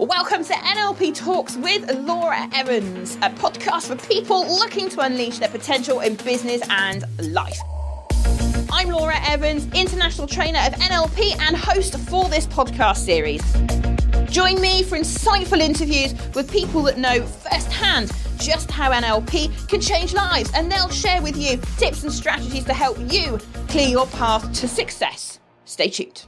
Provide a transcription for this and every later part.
Welcome to NLP Talks with Laura Evans, a podcast for people looking to unleash their potential in business and life. I'm Laura Evans, international trainer of NLP and host for this podcast series. Join me for insightful interviews with people that know firsthand just how NLP can change lives, and they'll share with you tips and strategies to help you clear your path to success. Stay tuned.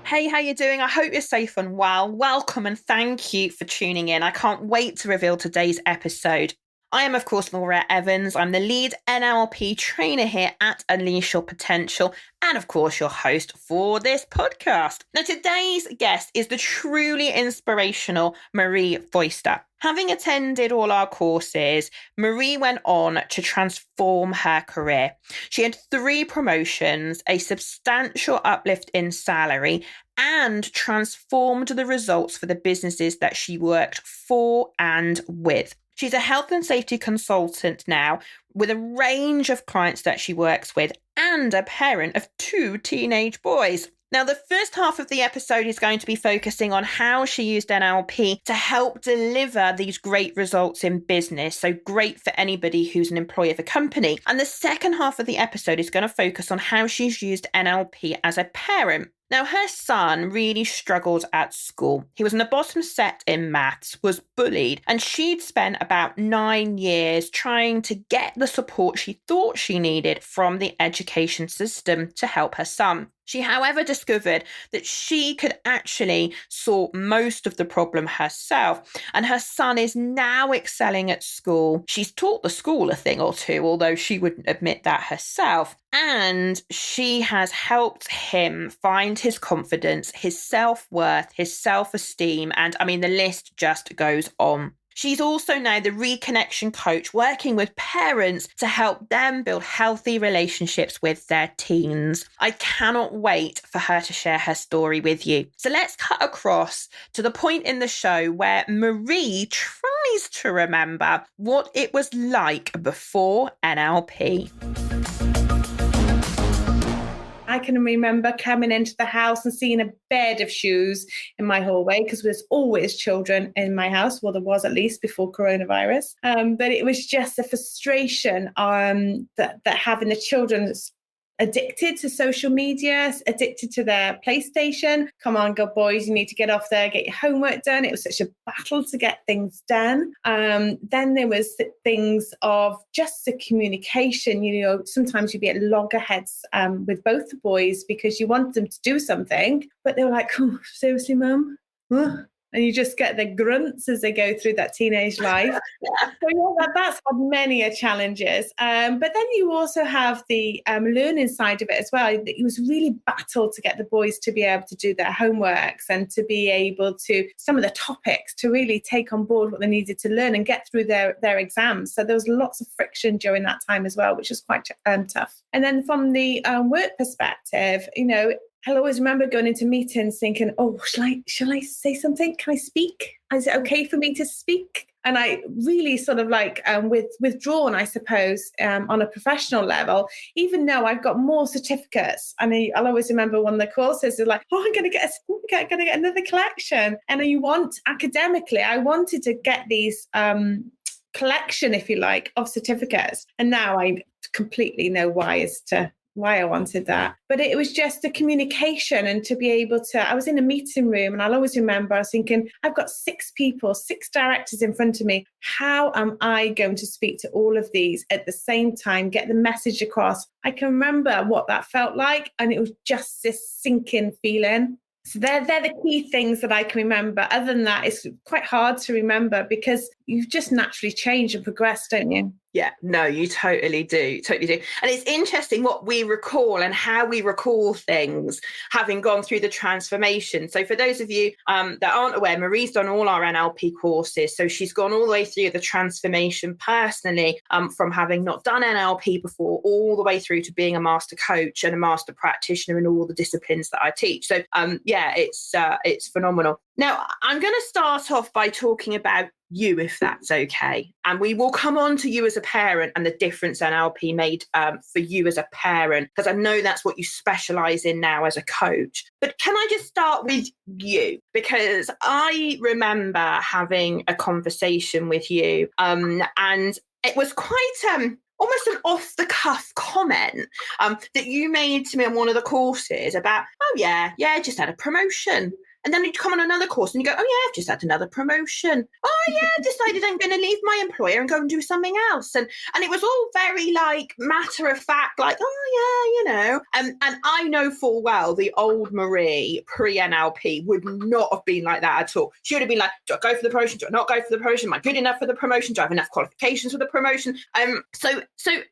Hey, how you doing? I hope you're safe and well. Welcome and thank you for tuning in. I can't wait to reveal today's episode. I am, of course, Laura Evans. I'm the lead NLP trainer here at Unleash Your Potential and, of course, your host for this podcast. Now, today's guest is the truly inspirational Marie Foister. Having attended all our courses, Marie went on to transform her career. She had 3 promotions, a substantial uplift in salary, and transformed the results for the businesses that she worked for and with. She's a health and safety consultant now with a range of clients that she works with and a parent of 2 teenage boys. Now, the first half of the episode is going to be focusing on how she used NLP to help deliver these great results in business. So great for anybody who's an employee of a company. And the second half of the episode is going to focus on how she's used NLP as a parent. Now, her son really struggled at school. He was in the bottom set in maths, was bullied, and she'd spent about 9 years trying to get the support she thought she needed from the education system to help her son. She, however, discovered that she could actually sort most of the problem herself, and her son is now excelling at school. She's taught the school a thing or two, although she wouldn't admit that herself. And she has helped him find his confidence, his self-worth, his self-esteem, and the list just goes on. She's also now the reconnection coach working with parents to help them build healthy relationships with their teens. I cannot wait for her to share her story with you. So let's cut across to the point in the show where Marie tries to remember what it was like before NLP. I can remember coming into the house and seeing a bed of shoes in my hallway because there's always children in my house. Well, there was at least before coronavirus. But it was just a frustration that having the children addicted to social media, addicted to their PlayStation. Come on, good boys, you need to get off there, get your homework done. It was such a battle to get things done. Then there was things of just the communication. Sometimes you'd be at loggerheads with both the boys because you want them to do something, but they were like, oh, seriously, Mum? Huh? And you just get the grunts as they go through that teenage life. So that's had many challenges. But then you also have the learning side of it as well. It was really battle to get the boys to be able to do their homeworks and to be able to, some of the topics, to really take on board what they needed to learn and get through their exams. So there was lots of friction during that time as well, which was quite tough. And then from the work perspective, I'll always remember going into meetings thinking, oh, shall I say something? Can I speak? Is it okay for me to speak? And I really sort of withdrawn, I suppose, on a professional level, even though I've got more certificates. I'll always remember one of the courses is like, oh, I'm going to get a certificate, I'm going to get another collection. And academically, I wanted to get these collection, if you like, of certificates. And now I completely know why I wanted that. But it was just the communication and to be able to, I was in a meeting room and I'll always remember, I was thinking, I've got 6 directors in front of me. How am I going to speak to all of these at the same time, get the message across? I can remember what that felt like. And it was just this sinking feeling. So they're the key things that I can remember. Other than that, it's quite hard to remember because you've just naturally changed and progressed, don't you? Yeah, no, you totally do. And it's interesting what we recall and how we recall things having gone through the transformation. So for those of you that aren't aware, Marie's done all our NLP courses. So she's gone all the way through the transformation personally, from having not done NLP before, all the way through to being a master coach and a master practitioner in all the disciplines that I teach. So it's phenomenal. Now, I'm going to start off by talking about you, if that's okay. And we will come on to you as a parent and the difference NLP made for you as a parent, because I know that's what you specialize in now as a coach. But can I just start with you? Because I remember having a conversation with you and it was quite almost an off-the-cuff comment that you made to me on one of the courses about, oh yeah, just had a promotion. And then you come on another course and you go, oh yeah, I've just had another promotion. Oh yeah, I decided I'm going to leave my employer and go and do something else. And it was all very like matter of fact, like, oh yeah, you know. And I know full well the old Marie pre-NLP would not have been like that at all. She would have been like, do I go for the promotion? Do I not go for the promotion? Am I good enough for the promotion? Do I have enough qualifications for the promotion? So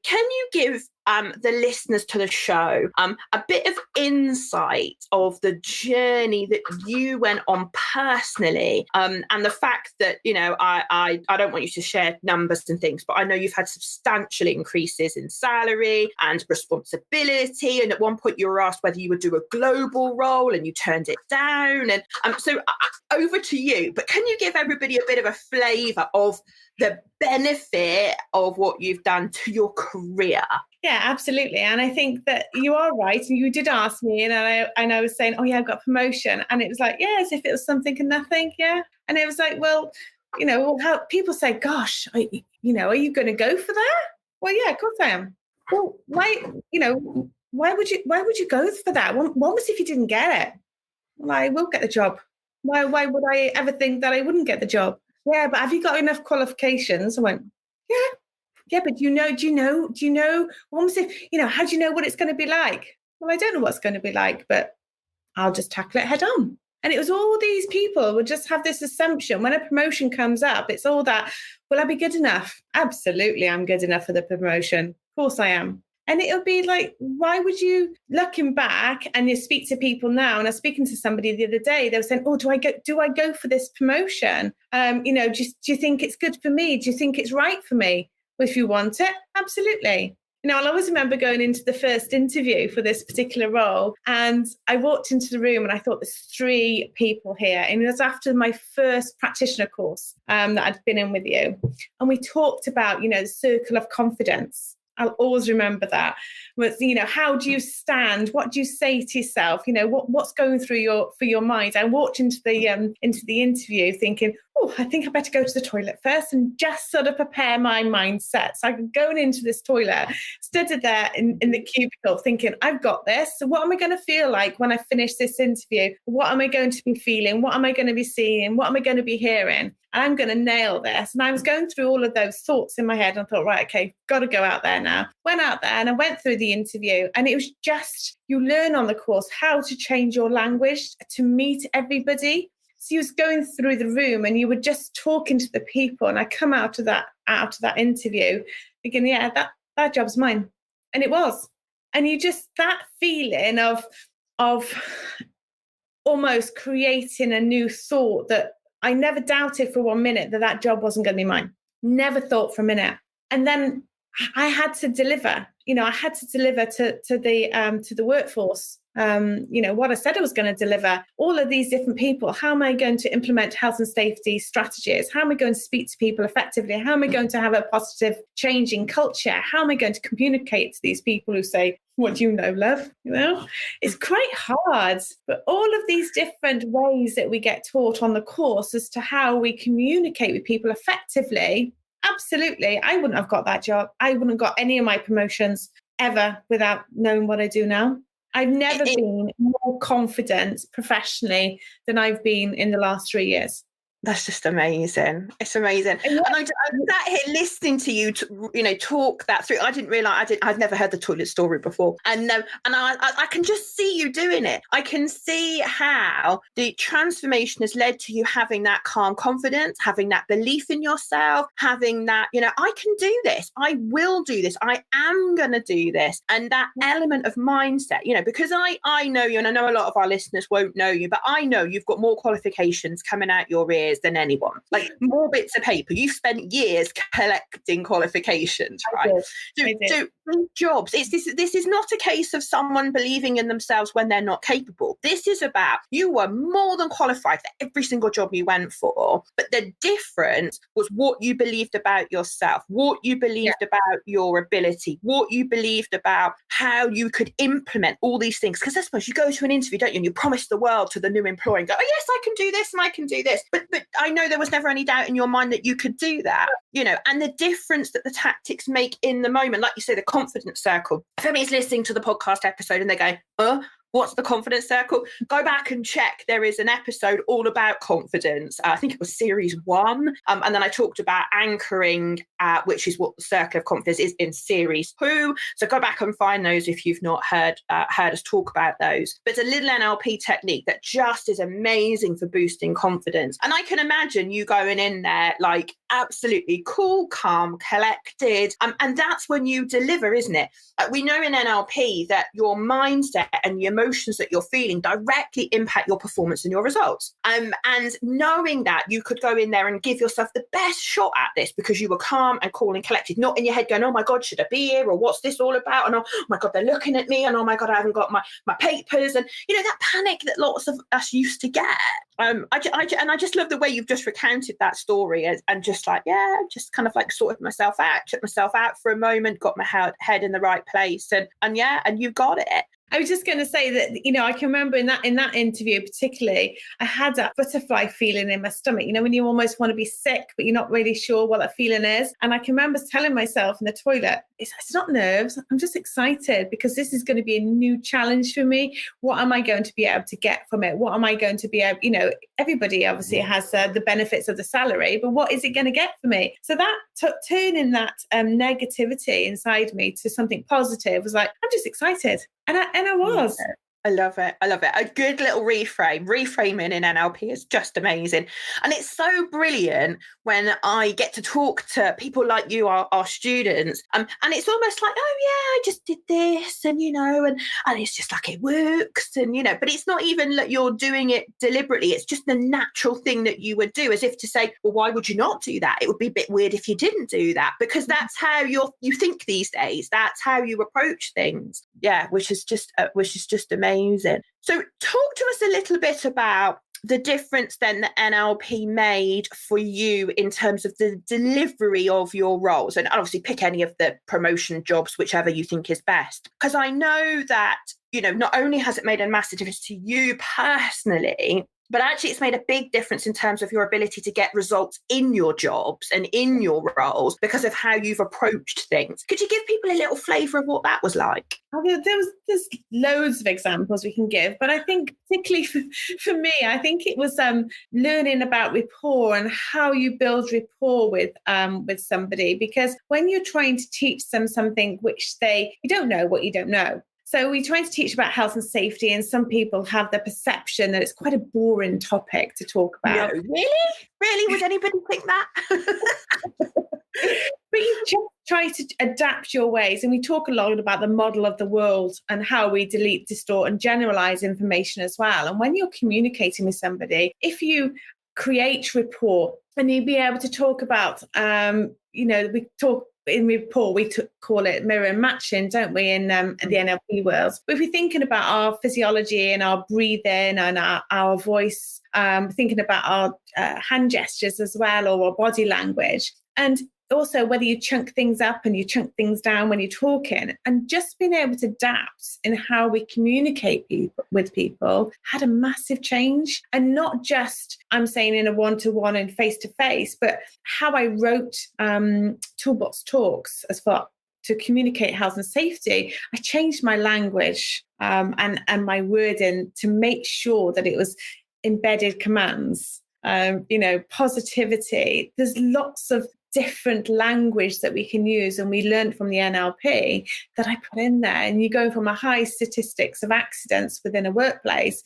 can you give the listeners to the show a bit of insight of the journey that you went on personally, and the fact that, you know, I don't want you to share numbers and things, but I know you've had substantial increases in salary and responsibility, and at one point you were asked whether you would do a global role and you turned it down, and so over to you. But can you give everybody a bit of a flavour of the benefit of what you've done to your career? Yeah, absolutely. And I think that you are right. And you did ask me, and I was saying, oh yeah, I've got a promotion. And it was like, yeah, as if it was something and nothing. Yeah. And it was like, well, you know, how people say, gosh, are you going to go for that? Well, yeah, of course I am. Well, why would you go for that? What was if you didn't get it? Well, I will get the job. Why would I ever think that I wouldn't get the job? Yeah, but have you got enough qualifications? I went, yeah. Yeah, but do you know, almost if, how do you know what it's going to be like? Well, I don't know what's going to be like, but I'll just tackle it head on. And it was all these people would just have this assumption when a promotion comes up, it's all that, will I be good enough? Absolutely, I'm good enough for the promotion. Of course I am. And it'll be like, why would you, looking back, and you speak to people now, and I was speaking to somebody the other day, they were saying, oh, do I go for this promotion? Do you think it's good for me? Do you think it's right for me? Well, if you want it, absolutely. I'll always remember going into the first interview for this particular role, and I walked into the room and I thought, there's 3 people here. And it was after my first practitioner course that I'd been in with you. And we talked about, the circle of confidence. I'll always remember that. Was, how do you stand? What do you say to yourself? What's going through your mind? I walked into the interview thinking, oh, I think I better go to the toilet first and just sort of prepare my mindset. So I could go into this toilet, stood there in the cubicle thinking, I've got this. So what am I going to feel like when I finish this interview? What am I going to be feeling? What am I going to be seeing? What am I going to be hearing? I'm going to nail this. And I was going through all of those thoughts in my head and I thought, right, okay, got to go out there now. Went out there and I went through the interview, and it was just, you learn on the course how to change your language to meet everybody. So you was going through the room and you were just talking to the people. And I come out of that interview thinking, yeah, that job's mine. And it was. And you just, that feeling of almost creating a new thought that I never doubted for 1 minute that job wasn't going to be mine. Never thought for a minute. And then I had to deliver. I had to deliver to the workforce. What I said I was going to deliver. All of these different people. How am I going to implement health and safety strategies? How am I going to speak to people effectively? How am I going to have a positive change in culture? How am I going to communicate to these people who say, what do you know, love? It's quite hard. But all of these different ways that we get taught on the course as to how we communicate with people effectively. Absolutely. I wouldn't have got that job. I wouldn't have got any of my promotions ever without knowing what I do now. I've never been more confident professionally than I've been in the last 3 years. That's just amazing. It's amazing. And I sat here listening to you, talk that through. I didn't realise I'd never heard the toilet story before, and I can just see you doing it. I can see how the transformation has led to you having that calm confidence, having that belief in yourself, having that, I can do this. I will do this. I am going to do this, and that element of mindset. Because I know you, and I know a lot of our listeners won't know you, but I know you've got more qualifications coming out your ears years than anyone, like more bits of paper. You've spent years collecting qualifications, right? So jobs, this is not a case of someone believing in themselves when they're not capable. This is about you were more than qualified for every single job you went for, but the difference was what you believed about yourself, what you believed about your ability, what you believed about how you could implement all these things. Because I suppose you go to an interview, don't you, and you promise the world to the new employer and go, oh yes, I can do this and I can do this, but I know there was never any doubt in your mind that you could do that, you know. And the difference that the tactics make in the moment, like you say, the confidence circle. If anybody's listening to the podcast episode and they go, what's the confidence circle? Go back and check. There is an episode all about confidence. I think it was series 1. And then I talked about anchoring, which is what the circle of confidence is in series 2. So go back and find those if you've not heard us talk about those. But it's a little NLP technique that just is amazing for boosting confidence. And I can imagine you going in there like absolutely cool, calm, collected. And that's when you deliver, isn't it? We know in NLP that your mindset and the emotions that you're feeling directly impact your performance and your results. And knowing that, you could go in there and give yourself the best shot at this because you were calm and cool and collected, not in your head going, oh my God, should I be here? Or what's this all about? And oh my God, they're looking at me. And oh my God, I haven't got my papers. And, you know, that panic that lots of us used to get. I just love the way you've just recounted that story and just like, just kind of like sorted myself out, took myself out for a moment, got my head in the right place. And you got it. I was just going to say that, you know, I can remember in that interview particularly, I had that butterfly feeling in my stomach, you know, when you almost want to be sick, but you're not really sure what that feeling is. And I can remember telling myself in the toilet, it's not nerves, I'm just excited because this is going to be a new challenge for me. What am I going to be able to get from it? What am I going to be able, you know, everybody obviously has the benefits of the salary, but what is it going to get for me? So that turning that negativity inside me to something positive was like, I'm just excited. And I was. I love it. A good little reframing in NLP is just amazing. And it's so brilliant when I get to talk to people like you, our students. And it's almost like, oh yeah, I just did this and, you know, and it's just like it works and, you know, but it's not even that you're doing it deliberately. It's just the natural thing that you would do, as if to say, well, why would you not do that? It would be a bit weird if you didn't do that, because that's how you think these days. That's how you approach things. Yeah, which is just amazing. So talk to us a little bit about the difference then that NLP made for you in terms of the delivery of your roles. And obviously pick any of the promotion jobs, whichever you think is best. Because I know that, you know, not only has it made a massive difference to you personally, but actually it's made a big difference in terms of your ability to get results in your jobs and in your roles because of how you've approached things. Could you give people a little flavour of what that was like? There's loads of examples we can give, but I think particularly for me, I think it was learning about rapport and how you build rapport with somebody, because when you're trying to teach them something which you don't know what you don't know. So we try to teach about health and safety, and some people have the perception that it's quite a boring topic to talk about. No, really? Would anybody think that? But you just try to adapt your ways. And we talk a lot about the model of the world and how we delete, distort, and generalize information as well. And when you're communicating with somebody, if you create rapport, and you'd be able to talk about, we talk in rapport, we call it mirror and matching, don't we, in the NLP world. But if we're thinking about our physiology and our breathing and our voice, thinking about our hand gestures as well, or our body language, and also whether you chunk things up and you chunk things down when you're talking, and just being able to adapt in how we communicate with people had a massive change. And not just, I'm saying in a one-to-one and face-to-face, but how I wrote toolbox talks as far to communicate health and safety. I changed my language and my wording to make sure that it was embedded commands, positivity. There's lots of different language that we can use, and we learned from the NLP that I put in there. And you go from a high statistics of accidents within a workplace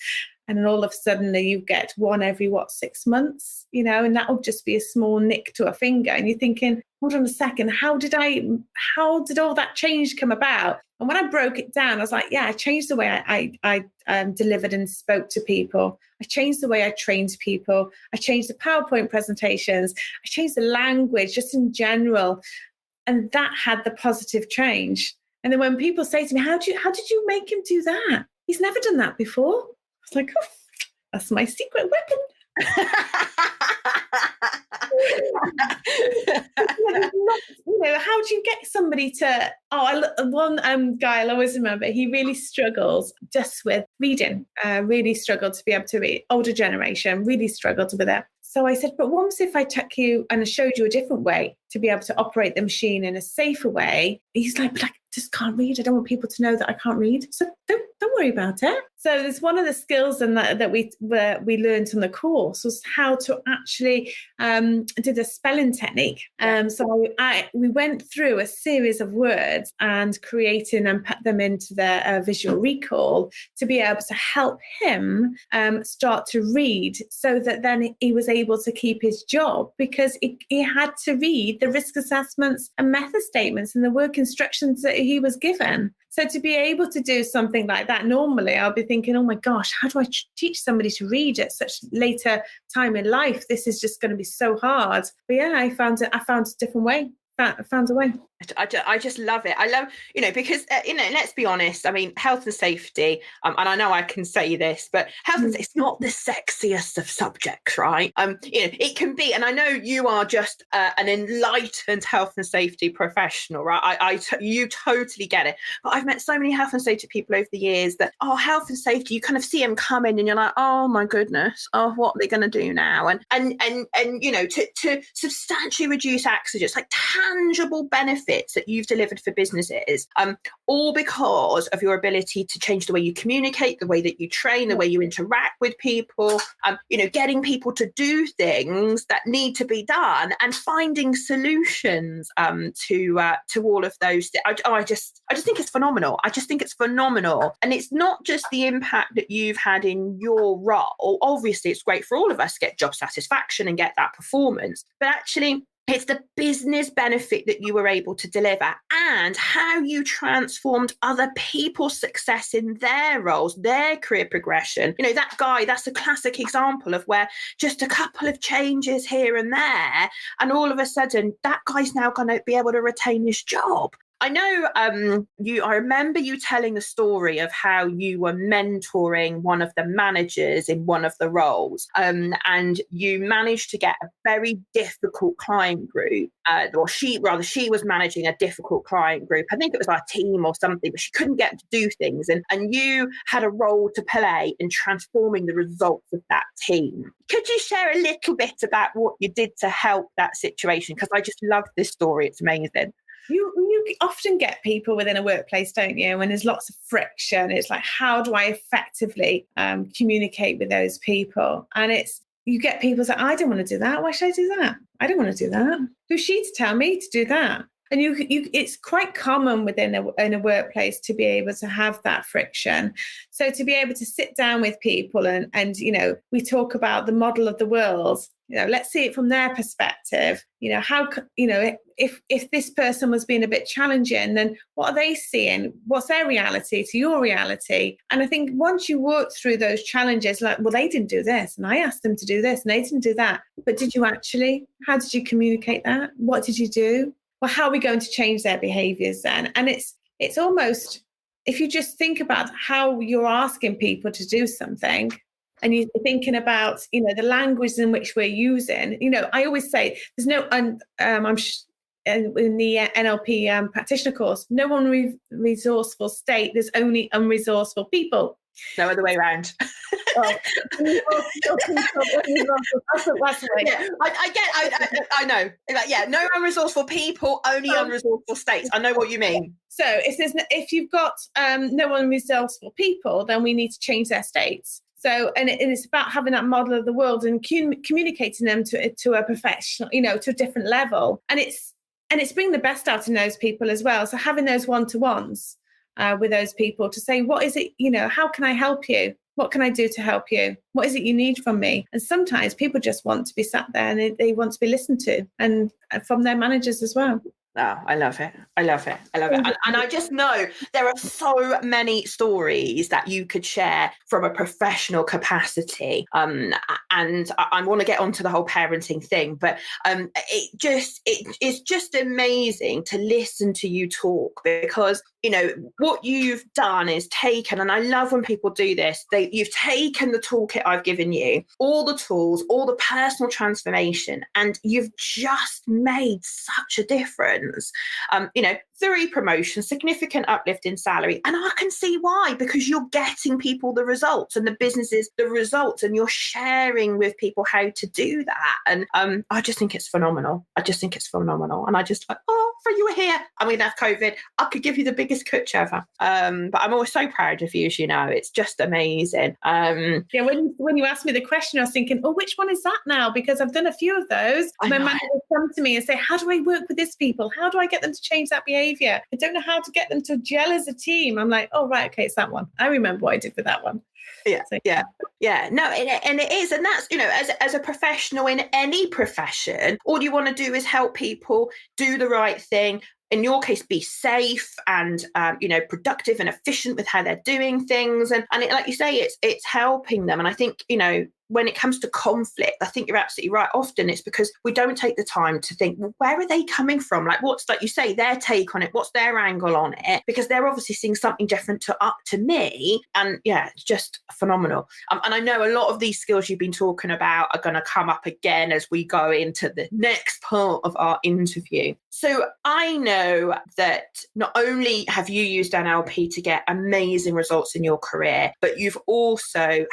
And then all of a sudden you get one every 6 months, and that will just be a small nick to a finger. And you're thinking, hold on a second, how did all that change come about? And when I broke it down, I was like, yeah, I changed the way I delivered and spoke to people. I changed the way I trained people. I changed the PowerPoint presentations. I changed the language just in general. And that had the positive change. And then when people say to me, how did you make him do that? He's never done that before. I was like, oh, that's my secret weapon. How do you get somebody to, one guy I'll always remember, he really struggles just with reading, really struggled to be able to read, older generation, really struggled with it. So I said, but what if I took you and showed you a different way to be able to operate the machine in a safer way? He's like, but I just can't read. I don't want people to know that I can't read. So don't worry about it. So there's one of the skills that we learned on the course was how to actually do the spelling technique. So we went through a series of words and creating and put them into the visual recall to be able to help him start to read, so that then he was able to keep his job, because he had to read the risk assessments and method statements and the work instructions that he was given. So to be able to do something like that, normally I'll be thinking, oh my gosh, how do I teach somebody to read at such later time in life? This is just going to be so hard. But yeah, I found a different way. I found a way. I just love it. I love, because, let's be honest. I mean, health and safety, and I know I can say this, but health and safety is not the sexiest of subjects, right? It can be, and I know you are just an enlightened health and safety professional, right? You totally get it. But I've met so many health and safety people over the years that, health and safety, you kind of see them come in and you're like, oh my goodness, what are they going to do now? And to substantially reduce accidents, like tangible benefits that you've delivered for businesses, all because of your ability to change the way you communicate, the way that you train, the way you interact with people, getting people to do things that need to be done and finding solutions to all of those. I just think it's phenomenal. I just think it's phenomenal. And it's not just the impact that you've had in your role. Obviously, it's great for all of us to get job satisfaction and get that performance, but actually, it's the business benefit that you were able to deliver and how you transformed other people's success in their roles, their career progression. That guy, that's a classic example of where just a couple of changes here and there, and all of a sudden that guy's now going to be able to retain his job. I know I remember you telling a story of how you were mentoring one of the managers in one of the roles, and you managed to get a very difficult client group, she was managing a difficult client group. I think it was like a team or something, but she couldn't get to do things. And you had a role to play in transforming the results of that team. Could you share a little bit about what you did to help that situation? Because I just love this story. It's amazing. You often get people within a workplace, don't you? When there's lots of friction, it's like, how do I effectively communicate with those people? And you get people say, I don't want to do that. Why should I do that? I don't want to do that. Who's she to tell me to do that? And it's quite common within a workplace to be able to have that friction. So to be able to sit down with people and we talk about the model of the world. Let's see it from their perspective. If this person was being a bit challenging, then what are they seeing? What's their reality to your reality? And I think once you work through those challenges, like, well, they didn't do this, and I asked them to do this, and they didn't do that. But did you actually? How did you communicate that? What did you do? Well, how are we going to change their behaviors then? And it's almost, if you just think about how you're asking people to do something, and you're thinking about, the language in which we're using. I always say there's no, in the NLP practitioner course, no unresourceful state. There's only unresourceful people. No other way around. That's the way. Yeah, I know. Like, no unresourceful people, only unresourceful states. I know what you mean. So if you've got no unresourceful people, then we need to change their states. So, and it's about having that model of the world and communicating them to a professional, to a different level. And it's bringing the best out in those people as well. So having those one-to-ones with those people to say, what is it, how can I help you? What can I do to help you? What is it you need from me? And sometimes people just want to be sat there and they want to be listened to, and from their managers as well. Oh, I love it. I love it. I love it. And I just know there are so many stories that you could share from a professional capacity. And I want to get onto the whole parenting thing, but it's just amazing to listen to you talk, because, you know, what you've done is taken, and I love when people do this, you've taken the toolkit I've given you, all the tools, all the personal transformation, and you've just made such a difference. You know, 3 promotions, significant uplift in salary. And I can see why, because you're getting people the results and the businesses the results, and you're sharing with people how to do that. And I just think it's phenomenal. I just think it's phenomenal. And I just like, oh, if you were here, I mean, have COVID, I could give you the biggest coach ever. But I'm always so proud of you, as you know. It's just amazing. Yeah, when you asked me the question, I was thinking, oh, which one is that now? Because I've done a few of those. My manager will come to me and say, how do I work with these people? How do I get them to change that behavior? I don't know how to get them to gel as a team. I'm like, oh, right, okay, it's that one. I remember what I did with that one. Yeah, so, yeah. No, and it is, and that's, you know, as a professional in any profession, all you want to do is help people do the right thing. In your case, be safe and you know, productive and efficient with how they're doing things, and like you say, it's helping them. And I think, you know, when it comes to conflict, I think you're absolutely right. Often it's because we don't take the time to think, well, where are they coming from? Like, what's, like you say, their take on it? What's their angle on it? Because they're obviously seeing something different to me. And yeah, it's just phenomenal. And I know a lot of these skills you've been talking about are going to come up again as we go into the next part of our interview. So I know that not only have you used NLP to get amazing results in your career, but you've also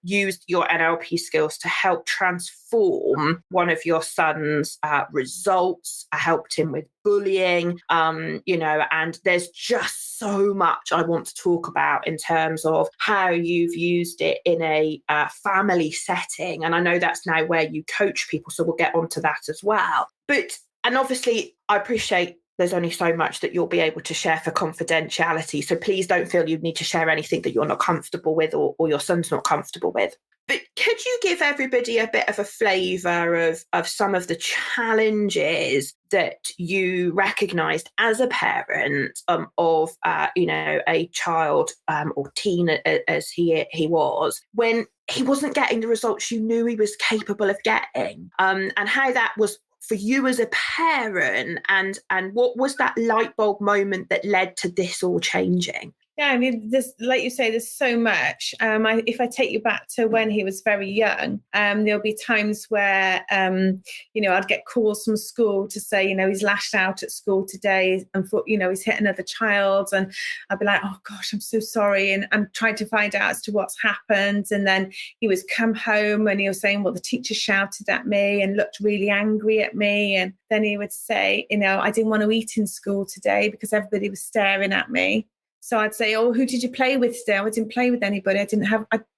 used your NLP skills to help transform one of your son's results. I helped him with bullying, you know, and there's just so much I want to talk about in terms of how you've used it in a family setting. And I know that's now where you coach people, so we'll get onto that as well. And obviously, I appreciate there's only so much that you'll be able to share for confidentiality. So please don't feel you need to share anything that you're not comfortable with or your son's not comfortable with. But could you give everybody a bit of a flavour of some of the challenges that you recognised as a parent of, you know, a child or teen as he was, when he wasn't getting the results you knew he was capable of getting, and how that was for you as a parent, and what was that light bulb moment that led to this all changing? Yeah, I mean, there's, like you say, there's so much. If I take you back to when he was very young, there'll be times where, you know, I'd get calls from school to say, you know, he's lashed out at school today and, you know, he's hit another child. And I'd be like, oh, gosh, I'm so sorry. And I'm trying to find out as to what's happened. And then he was come home and he was saying, well, the teacher shouted at me and looked really angry at me. And then he would say, you know, I didn't want to eat in school today because everybody was staring at me. So I'd say, oh, who did you play with today? I didn't play with anybody. I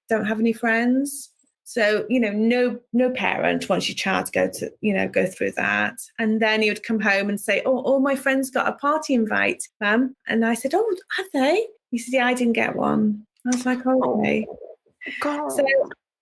don't have any friends. So, you know, no parent wants your child to go through that. And then he would come home and say, oh, all my friends got a party invite, Mum. And I said, oh, have they? He said, yeah, I didn't get one. I was like, okay. God. So,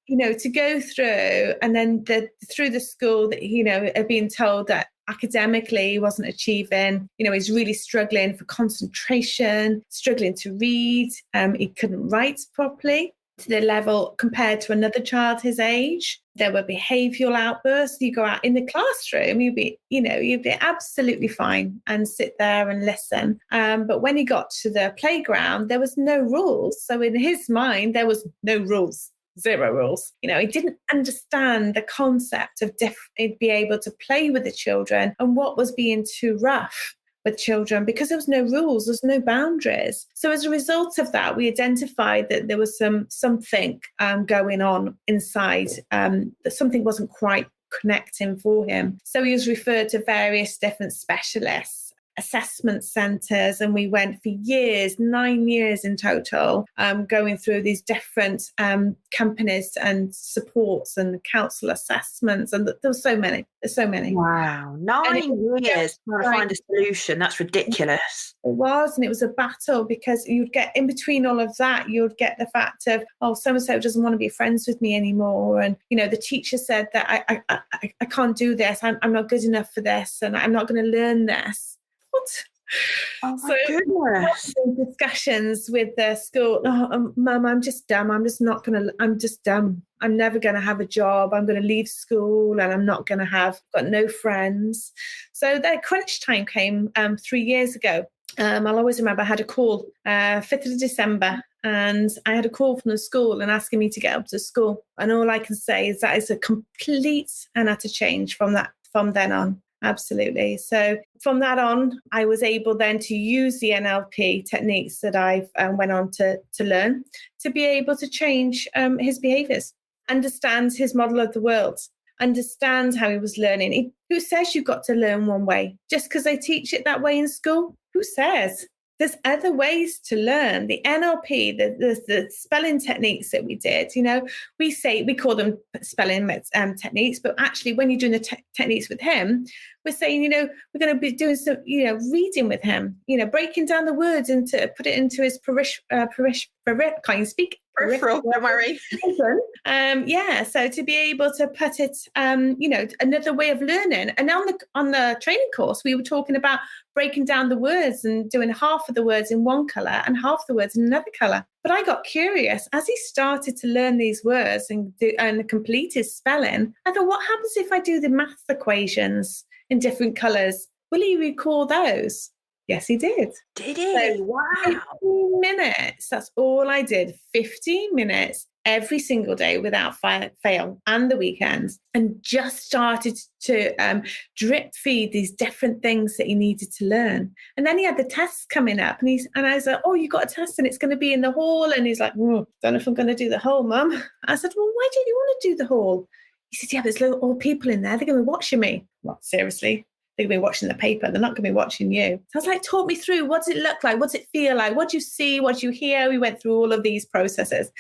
you know, to go through, and then through the school that, you know, are being told that academically he wasn't achieving, you know, he's really struggling for concentration, struggling to read, he couldn't write properly to the level compared to another child his age. There were behavioural outbursts. You go out in the classroom, you'd be absolutely fine and sit there and listen. But when he got to the playground, there was no rules. So in his mind, there was no rules. 0 rules. You know, he didn't understand the concept of be able to play with the children and what was being too rough with children, because there was no rules, there's no boundaries. So as a result of that, we identified that there was something going on inside, that something wasn't quite connecting for him. So he was referred to various different specialists. assessment centres, and we went for years, 9 years in total, going through these different companies and supports and council assessments. And there's so many. There's so many. Wow, 9 years trying to find a solution. That's ridiculous. It was, and it was a battle, because you'd get in between all of that, you'd get the fact of, oh, so-and-so doesn't want to be friends with me anymore. And, the teacher said that I can't do this. I'm not good enough for this, and I'm not going to learn this. What? Oh my goodness. Discussions with the school. Oh, Mum, I'm just dumb. I'm just dumb. I'm never going to have a job. I'm going to leave school, and I'm not going to got no friends. So the crunch time came 3 years ago. I'll always remember I had a call 5th of December, and I had a call from the school and asking me to get up to school. And all I can say is that is a complete and utter change from then on. Absolutely. So from that on, I was able then to use the NLP techniques that I went on to learn, to be able to change his behaviours, understand his model of the world, understand how he was learning. Who says you've got to learn one way? Just because they teach it that way in school? Who says? There's other ways to learn. The NLP, the spelling techniques that we did, we call them spelling techniques, but actually when you're doing the techniques with him, we're saying, we're going to be doing some, reading with him, breaking down the words and put it into his can't you speak? Peripheral, don't worry. So to be able to put it, another way of learning. And on the training course, we were talking about breaking down the words and doing half of the words in one colour and half the words in another colour. But I got curious as he started to learn these words and complete his spelling. I thought, what happens if I do the math equations in different colours? Will he recall those? Yes, he did. Did he? So wow. 15 minutes. That's all I did. 15 minutes every single day without fail, and the weekends, and just started to drip feed these different things that he needed to learn. And then he had the tests coming up, and I was like, oh, you got a test and it's going to be in the hall. And he's like, don't know if I'm going to do the hall, Mum. I said, well, why don't you want to do the hall? He said, yeah, but there's all people in there. They're going to be watching me. Well, seriously? They're going to be watching the paper. They're not going to be watching you. So I was like, talk me through. What does it look like? What does it feel like? What do you see? What do you hear? We went through all of these processes.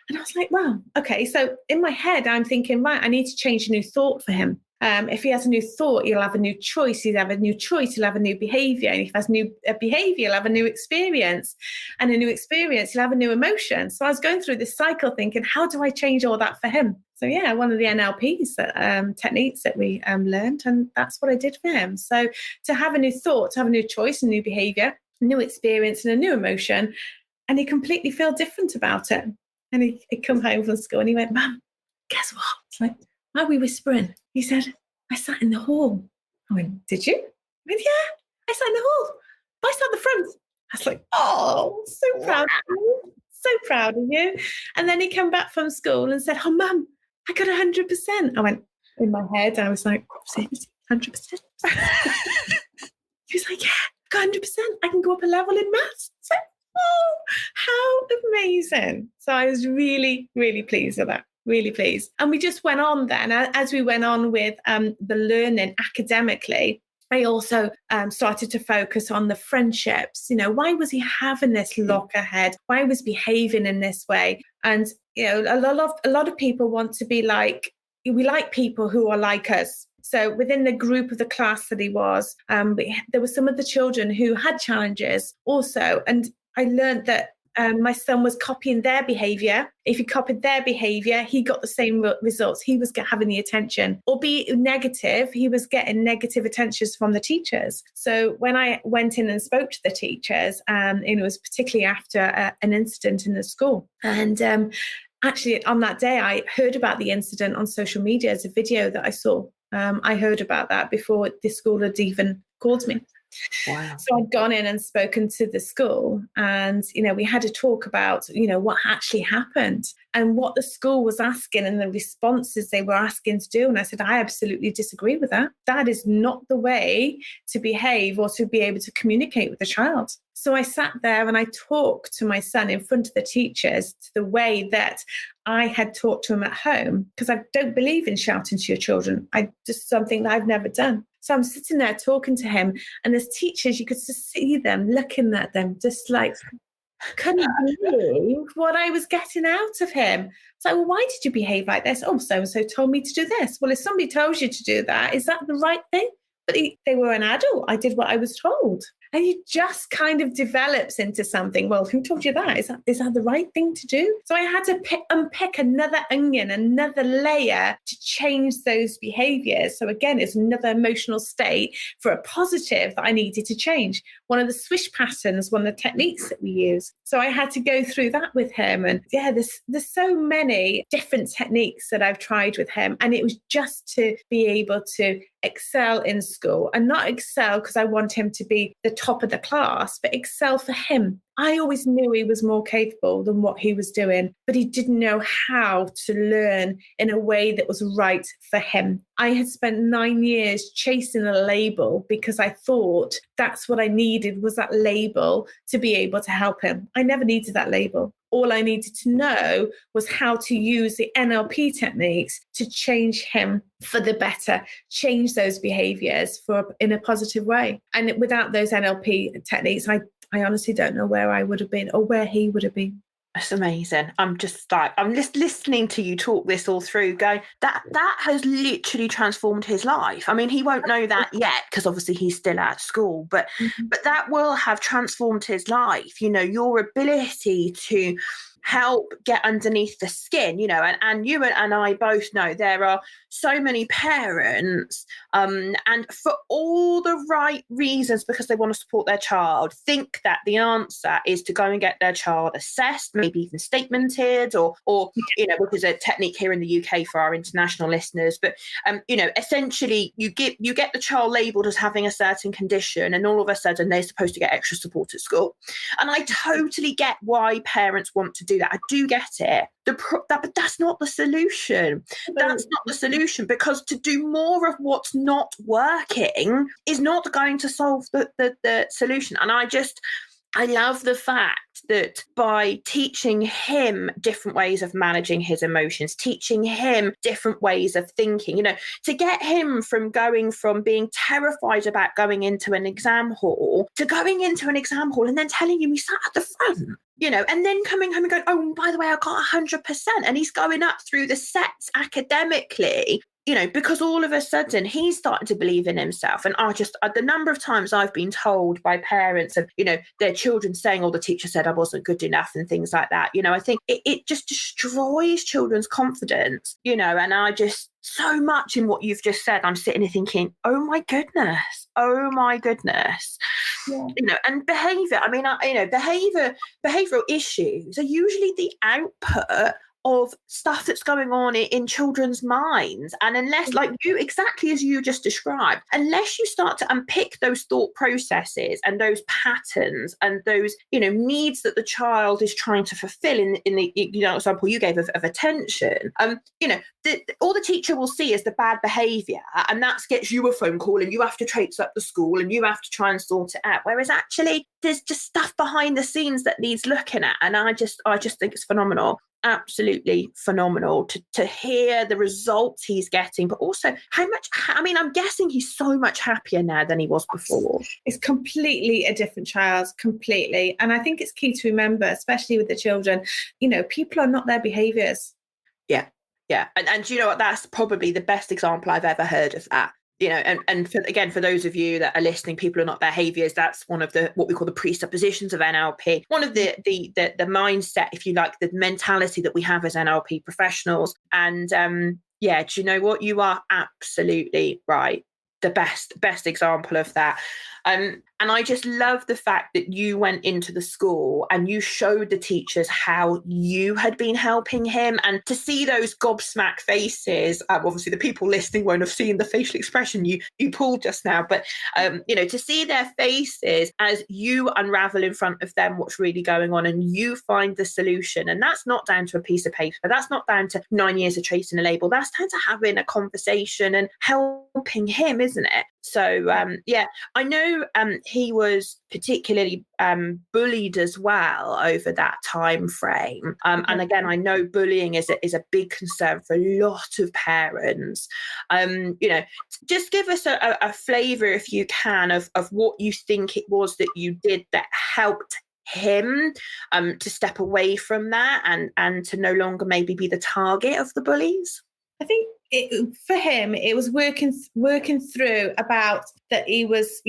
And I was like, wow, okay. So in my head, I'm thinking, right, I need to change a new thought for him. If he has a new thought, he'll have a new choice. He'll have a new choice. He'll have a new behavior. And if he has new behavior, he'll have a new experience. And a new experience, he'll have a new emotion. So I was going through this cycle thinking, how do I change all that for him? So yeah, one of the NLPs techniques that we learned, and that's what I did for him. So to have a new thought, to have a new choice, a new behavior, a new experience, and a new emotion, and he completely felt different about it. And he'd come home from school and he went, Mum, guess what? It's like, why are we whispering? He said, I sat in the hall. I went, did you? I went, yeah, I sat in the hall. I sat in the front. I was like, oh, so proud of you. So proud of you. And then he came back from school and said, oh, Mum, I got 100%. I went, in my head, I was like, 100%. He was like, yeah, got 100%. I can go up a level in maths. So, oh, how amazing. So I was really, really pleased with that. Really pleased. And we just went on then. As we went on with the learning academically, I also started to focus on the friendships. Why was he having this lockerhead? Why was behaving in this way? And a lot of people want to be like, we like people who are like us. So within the group of the class that he was, there were some of the children who had challenges also. And I learned that my son was copying their behavior. If he copied their behavior, he got the same results. He was having the attention, albeit negative. He was getting negative attentions from the teachers. So when I went in and spoke to the teachers, and it was particularly after an incident in the school, and actually on that day, I heard about the incident on social media as a video that I saw. I heard about that before the school had even called me. Wow. So I'd gone in and spoken to the school, and we had a talk about what actually happened and what the school was asking and the responses they were asking to do. And I said, I absolutely disagree with that. That is not the way to behave or to be able to communicate with a child. So I sat there and I talked to my son in front of the teachers to the way that I had talked to him at home, because I don't believe in shouting to your children. Just something that I've never done. So I'm sitting there talking to him, and as teachers, you could just see them looking at them, just like, couldn't believe what I was getting out of him. It's like, well, why did you behave like this? Oh, so-and-so told me to do this. Well, if somebody tells you to do that, is that the right thing? But they were an adult. I did what I was told. And it just kind of develops into something. Well, who told you that? Is that the right thing to do? So I had to unpick another onion, another layer to change those behaviors. So again, it's another emotional state for a positive that I needed to change. One of the swish patterns, one of the techniques that we use. So I had to go through that with him. And yeah, there's so many different techniques that I've tried with him. And it was just to be able to excel in school, and not excel because I want him to be the top of the class, but excel for him. I always knew he was more capable than what he was doing, but he didn't know how to learn in a way that was right for him. I had spent 9 years chasing a label because I thought that's what I needed, was that label to be able to help him. I never needed that label. All I needed to know was how to use the NLP techniques to change him for the better, change those behaviors in a positive way. And without those NLP techniques, I honestly don't know where I would have been or where he would have been. That's amazing. I'm just listening to you talk this all through, going, that has literally transformed his life. I mean, he won't know that yet because obviously he's still at school, but that will have transformed his life. You know, your ability to help get underneath the skin, you know, and you and I both know there are so many parents, and for all the right reasons, because they want to support their child, think that the answer is to go and get their child assessed, maybe even statemented, or you know, which is a technique here in the UK for our international listeners. But you know, essentially, you get the child labelled as having a certain condition, and all of a sudden they're supposed to get extra support at school. And I totally get why parents want to do that. I do get it. But that's not the solution. That's not the solution, because to do more of what's not working is not going to solve the solution. And I love the fact that by teaching him different ways of managing his emotions, teaching him different ways of thinking, you know, to get him from going from being terrified about going into an exam hall to going into an exam hall and then telling him he sat at the front, you know, and then coming home and going, oh, by the way, I got 100%. And he's going up through the sets academically, you know, because all of a sudden he's starting to believe in himself. And the number of times I've been told by parents of, you know, their children saying, oh, the teacher said I wasn't good enough and things like that. You know, I think it just destroys children's confidence, you know, and so much in what you've just said, I'm sitting here thinking, oh my goodness. Yeah. You know, and behavior, I mean, you know, behavioral issues are usually the output of stuff that's going on in children's minds. And unless, like you, exactly as you just described, unless you start to unpick those thought processes and those patterns and those, you know, needs that the child is trying to fulfill in the, you know, example you gave of attention, you know, all the teacher will see is the bad behavior, and that gets you a phone call and you have to traipse up the school and you have to try and sort it out. Whereas actually there's just stuff behind the scenes that needs looking at. And I just think it's phenomenal. Absolutely phenomenal to hear the results he's getting, but also how much, I mean, I'm guessing he's so much happier now than he was before. It's completely a different child, completely. And I think it's key to remember, especially with the children, you know, people are not their behaviours. Yeah. And you know what, that's probably the best example I've ever heard of that. You know, and for those of you that are listening, people are not behaviors. That's one of the what we call the presuppositions of NLP. One of the mindset, if you like, the mentality that we have as NLP professionals. And yeah, do you know what? You are absolutely right. The best example of that. And I just love the fact that you went into the school and you showed the teachers how you had been helping him, and to see those gobsmacked faces. Obviously, the people listening won't have seen the facial expression you pulled just now, but you know, to see their faces as you unravel in front of them what's really going on and you find the solution. And that's not down to a piece of paper. That's not down to 9 years of tracing a label. That's down to having a conversation and helping him, isn't isn't it? So I know he was particularly bullied as well over that time frame. And again, I know bullying is a big concern for a lot of parents. Just give us a flavour, if you can, of what you think it was that you did that helped him to step away from that and to no longer maybe be the target of the bullies. I think for him, it was working through about that he was,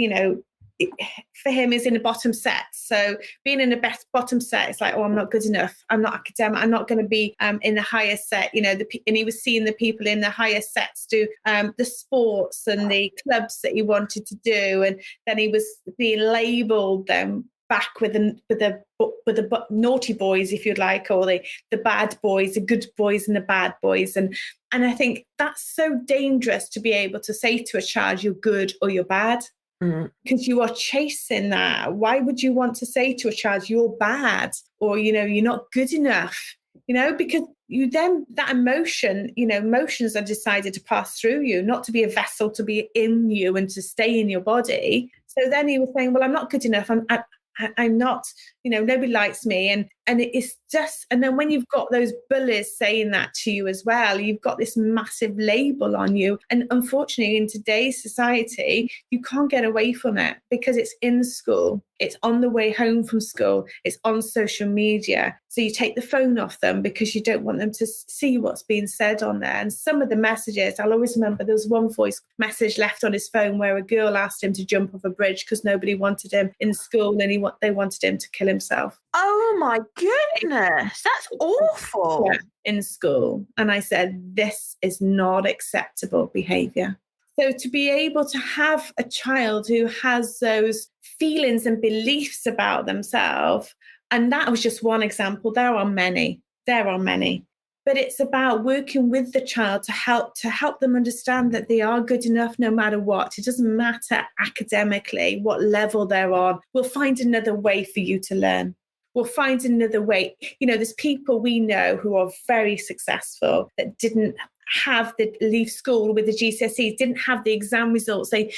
for him is in a bottom set. So being in the best bottom set, it's like, oh, I'm not good enough. I'm not academic. I'm not going to be in the higher set. And he was seeing the people in the higher sets do the sports and the clubs that he wanted to do, and then he was being labelled them back with the naughty boys, if you'd like, or the bad boys, the good boys and the bad boys. And I think that's so dangerous to be able to say to a child, you're good or you're bad, because you are chasing that. Why would you want to say to a child, you're bad, or, you're not good enough, because you then, that emotion, emotions are decided to pass through you, not to be a vessel to be in you and to stay in your body. So then he was saying, well, I'm not good enough. I'm not, nobody likes me. And it's just, and then when you've got those bullies saying that to you as well, you've got this massive label on you. And unfortunately, in today's society, you can't get away from it because it's in school, it's on the way home from school, it's on social media. So you take the phone off them because you don't want them to see what's being said on there. And some of the messages, I'll always remember there was one voice message left on his phone where a girl asked him to jump off a bridge because nobody wanted him in school, and they wanted him to kill himself. Oh my goodness, that's awful. Yeah, in school. And I said, this is not acceptable behavior. So to be able to have a child who has those feelings and beliefs about themselves, and that was just one example. There are many. But it's about working with the child to help them understand that they are good enough no matter what. It doesn't matter academically what level they're on. We'll find another way for you to learn. We'll find another way. There's people we know who are very successful that didn't have the leave school with the GCSEs, didn't have the exam results they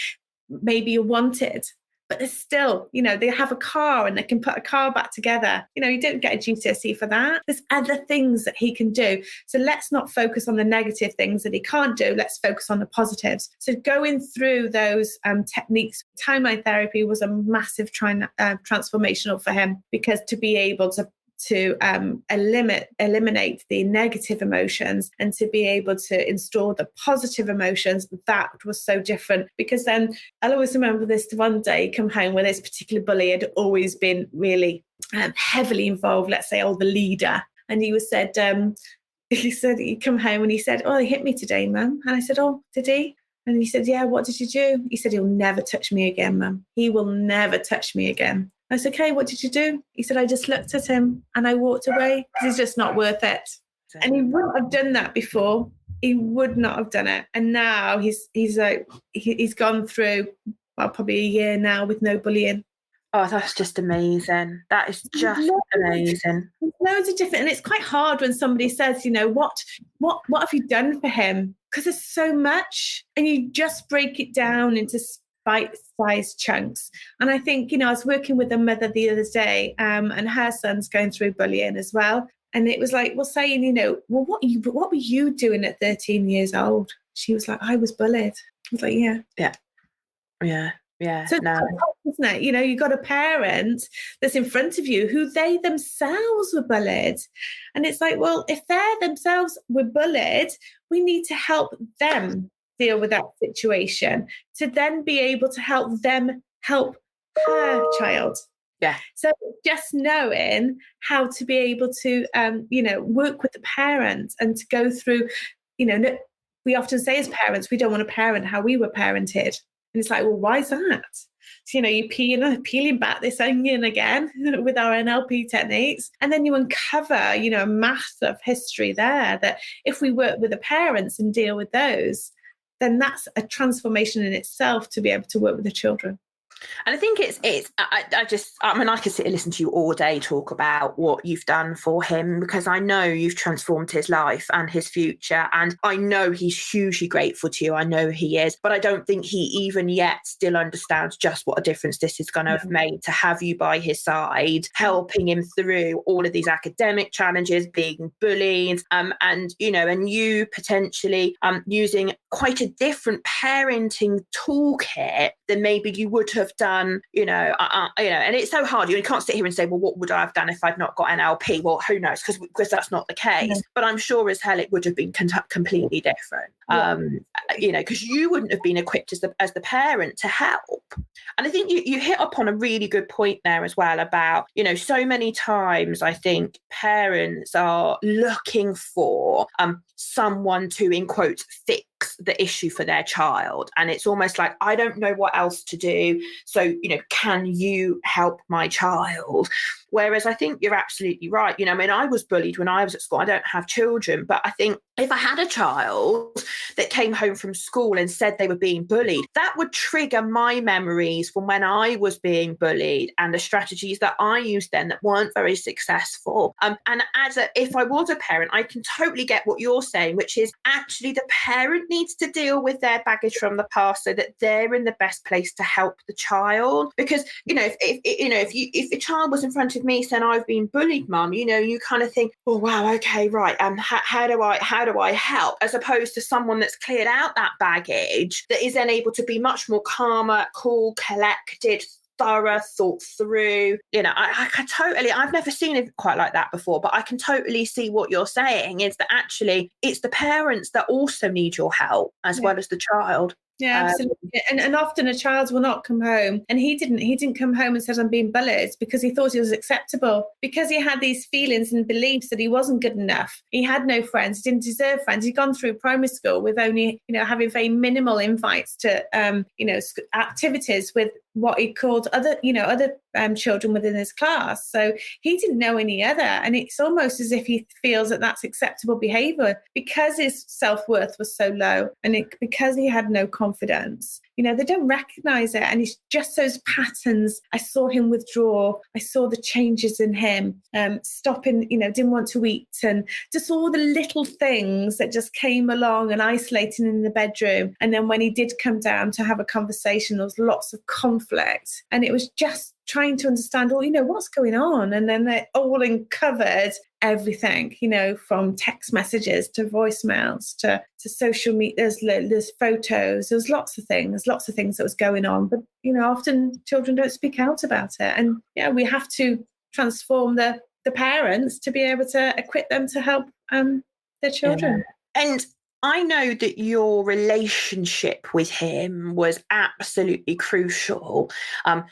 maybe wanted. But they're still, they have a car and they can put a car back together. You don't get a GCSE for that. There's other things that he can do. So let's not focus on the negative things that he can't do. Let's focus on the positives. So going through those techniques, timeline therapy was a massive transformational for him, because to be able to eliminate the negative emotions and to be able to install the positive emotions, that was so different. Because then I'll always remember this one day, come home where this particular bully had always been really heavily involved, let's say, the leader. And he said he'd come home and he said, oh, he hit me today, Mum. And I said, oh, did he? And he said, yeah, what did you do? He said, he'll never touch me again, Mum. He will never touch me again. I said, okay, what did you do? He said, I just looked at him and I walked away because he's just not worth it. And he wouldn't have done that before. He would not have done it. And now he's gone through, probably a year now with no bullying. Oh, that's just amazing. That is just amazing. Loads of different, and it's quite hard when somebody says, what have you done for him? Because there's so much, and you just break it down into bite-sized chunks. And I think, I was working with a mother the other day, and her son's going through bullying as well. And it was like, saying, what were you doing at 13 years old? She was like, I was bullied. I was like, yeah. So no. Isn't it? You've got a parent that's in front of you who they themselves were bullied. And it's like, well, if they themselves were bullied, we need to help them deal with that situation to then be able to help them help her child. Yeah. So just knowing how to be able to, work with the parent and to go through, we often say as parents, we don't want to parent how we were parented. And it's like, well, why is that? So, you're peeling back this onion again with our NLP techniques. And then you uncover, a massive history there that if we work with the parents and deal with those, then that's a transformation in itself to be able to work with the children. And I think I mean, I could sit and listen to you all day talk about what you've done for him, because I know you've transformed his life and his future. And I know he's hugely grateful to you. I know he is, but I don't think he even yet still understands just what a difference this is going to have made to have you by his side, helping him through all of these academic challenges, being bullied, and, you know, and you potentially using quite a different parenting toolkit than maybe you would have done, and it's so hard. You can't sit here and say, well, what would I have done if I'd not got NLP? Well, who knows? Because that's not the case. But I'm sure as hell it would have been completely different. Because you wouldn't have been equipped as the parent to help. And I think you hit upon a really good point there as well about, so many times I think parents are looking for someone to, in quotes, fix the issue for their child. And it's almost like, I don't know what else to do. So, can you help my child? Whereas I think you're absolutely right. I was bullied when I was at school. I don't have children, but I think if I had a child that came home from school and said they were being bullied, that would trigger my memories from when I was being bullied and the strategies that I used then that weren't very successful. And if I was a parent, I can totally get what you're saying, which is actually the parent needs to deal with their baggage from the past so that they're in the best place to help the child. Because, if a child was in front of me saying, I've been bullied, mum, you kind of think, oh, wow, okay, right. How do I help? As opposed to someone that's cleared out that baggage, that is then able to be much more calmer, cool, collected, thorough, thought through. I can totally, I've never seen it quite like that before, but I can totally see what you're saying is that actually it's the parents that also need your help as well as the child. Yeah, absolutely. And often a child will not come home, and he didn't come home and said, I'm being bullied, because he thought it was acceptable, because he had these feelings and beliefs that he wasn't good enough. He had no friends, he didn't deserve friends. He'd gone through primary school with only, having very minimal invites to, activities with what he called other children within his class. So he didn't know any other. And it's almost as if he feels that that's acceptable behavior because his self-worth was so low, and because he had no confidence. They don't recognize it. And it's just those patterns. I saw him withdraw. I saw the changes in him, stopping, didn't want to eat, and just all the little things that just came along and isolating in the bedroom. And then when he did come down to have a conversation, there was lots of conflict. And it was just trying to understand, what's going on? And then they all uncovered everything, from text messages to voicemails to social media. There's photos. There's lots of things that was going on. But, often children don't speak out about it. And we have to transform the parents to be able to equip them to help their children. Yeah. And I know that your relationship with him was absolutely crucial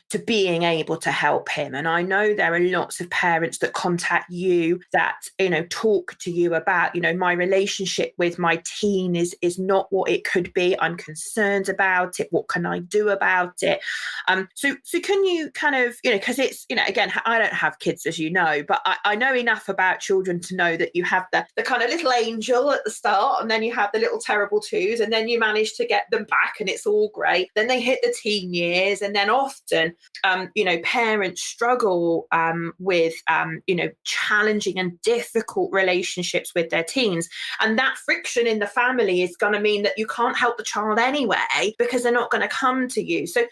to being able to help him. And I know there are lots of parents that contact you that, talk to you about, my relationship with my teen is not what it could be. I'm concerned about it. What can I do about it? So can you kind of, because it's, again, I don't have kids, as you know, but I know enough about children to know that you have the kind of little angel at the start, and then you have the little terrible twos, and then you manage to get them back and it's all great. Then they hit the teen years, and then often parents struggle with challenging and difficult relationships with their teens, and that friction in the family is going to mean that you can't help the child anyway because they're not going to come to you. So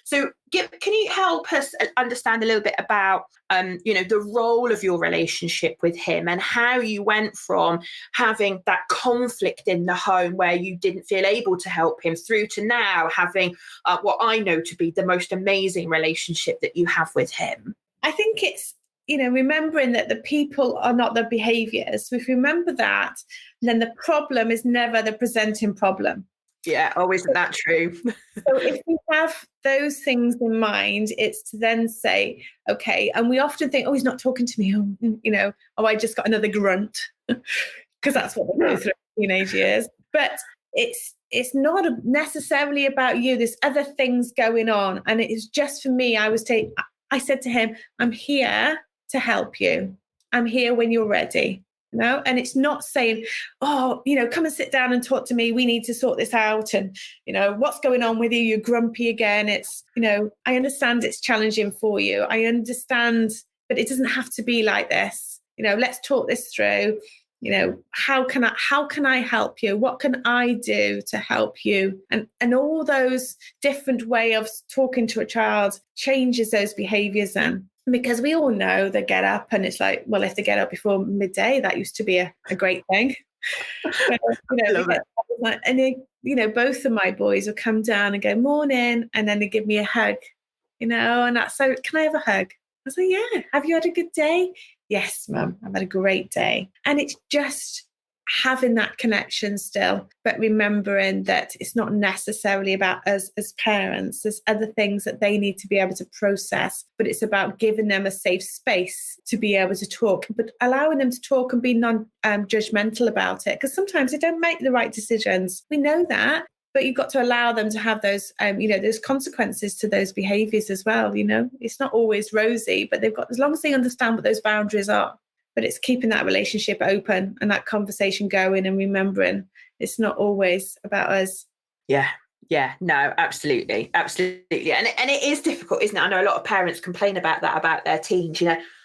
can you help us understand a little bit about the role of your relationship with him, and how you went from having that conflict in the home where you didn't feel able to help him through to now having what I know to be the most amazing relationship that you have with him? I think it's, remembering that the people are not the behaviors. So if you remember that, then the problem is never the presenting problem. Yeah, oh, isn't that true? So if we have those things in mind, it's to then say, okay, and we often think, oh, he's not talking to me, I just got another grunt, because that's what they go through in teenage years. But it's not necessarily about you. There's other things going on. And it is just for me, I said to him, I'm here to help you. I'm here when you're ready. And it's not saying, oh, come and sit down and talk to me. We need to sort this out. And, what's going on with you? You're grumpy again. It's, I understand it's challenging for you. I understand, but it doesn't have to be like this. Let's talk this through. How can I help you? What can I do to help you? And all those different way of talking to a child changes those behaviors then. Because we all know they get up and it's like, well, if they get up before midday, that used to be a great thing. So, I love it. And they, both of my boys will come down and go, morning, and then they give me a hug, and that's so, can I have a hug? I was like, yeah. Have you had a good day? Yes, Mum, I've had a great day. And it's just having that connection still, but remembering that it's not necessarily about us as parents. There's other things that they need to be able to process, but it's about giving them a safe space to be able to talk, but allowing them to talk and be non-judgmental about it. Because sometimes they don't make the right decisions. We know that. But you've got to allow them to have those, those consequences to those behaviours as well. It's not always rosy, but they've got, as long as they understand what those boundaries are. But it's keeping that relationship open and that conversation going and remembering it's not always about us. Yeah. Yeah, no, absolutely. Absolutely. And it is difficult, isn't it? I know a lot of parents complain about that, about their teens,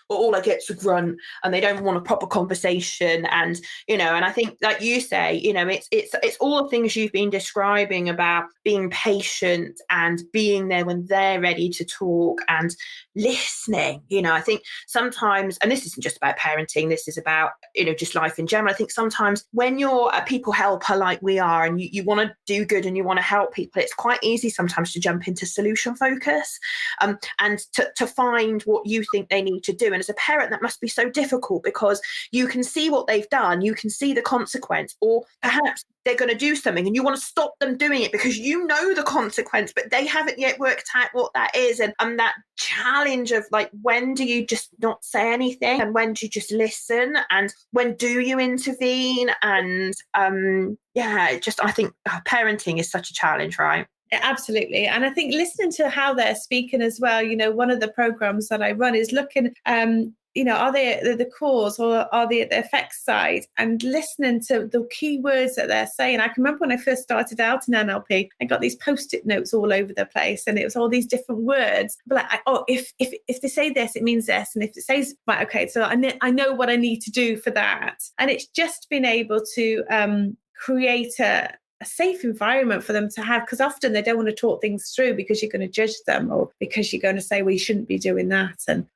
all I get is a grunt and they don't want a proper conversation. And, and I think, like you say, it's all the things you've been describing about being patient and being there when they're ready to talk and listening. I think sometimes, and this isn't just about parenting, this is about, just life in general. I think sometimes when you're a people helper like we are and you want to do good and you want to help people, it's quite easy sometimes to jump into solution focus and to find what you think they need to do. And as a parent, that must be so difficult because you can see what they've done, you can see the consequence, or perhaps they're going to do something and you want to stop them doing it because you know the consequence, but they haven't yet worked out what that is. And that challenge of like, when do you just not say anything and when do you just listen and when do you intervene? And I think parenting is such a challenge, right? Absolutely. And I think listening to how they're speaking as well, one of the programs that I run is looking, are they the cause or are they at the effects side, and listening to the key words that they're saying. I can remember when I first started out in NLP, I got these Post-it notes all over the place and it was all these different words. But if they say this, it means this. And if it says, right, okay, so I know what I need to do for that. And it's just been able to create a safe environment for them to have, because often they don't want to talk things through because you're going to judge them or because you're going to say, well, you shouldn't be doing that. And,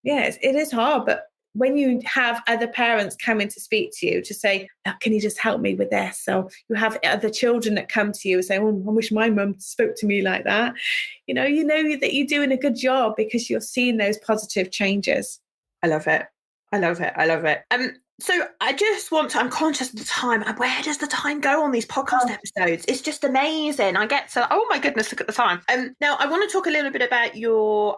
it is hard. But when you have other parents coming to speak to you to say, oh, can you just help me with this? So you have other children that come to you and say, oh, I wish my mum spoke to me like that. You know that you're doing a good job because you're seeing those positive changes. I love it. So I'm conscious of the time. Where does the time go on these podcast episodes? It's just amazing. I get to, oh my goodness, look at the time. Now I want to talk a little bit about your